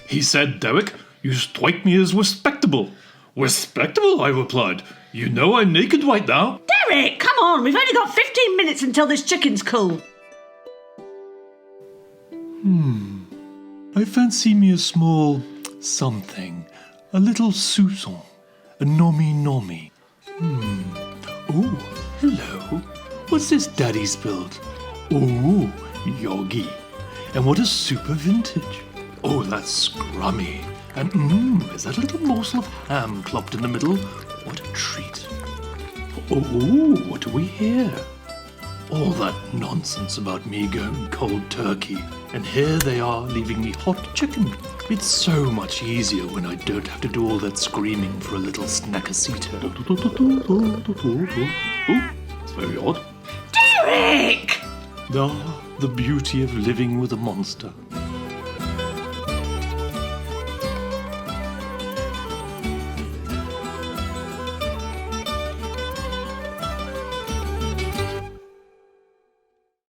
He said, Derrick, you strike me as respectable. Respectable, I replied. You know I'm naked right now. Derrick, come on, we've only got 15 minutes until this chicken's cool. I fancy me a small something. A little Susan. A nommy. Oh, hello. What's this Daddy spilled? Oh, yogi. And what a super vintage. Oh, that's scrummy. And is that a little morsel of ham clopped in the middle? What a treat. Oh, what do we hear? All that nonsense about me going cold turkey. And here they are leaving me hot chicken. It's so much easier when I don't have to do all that screaming for a little snackasita. Oh, it's very odd. Derrick! Ah, the beauty of living with a monster.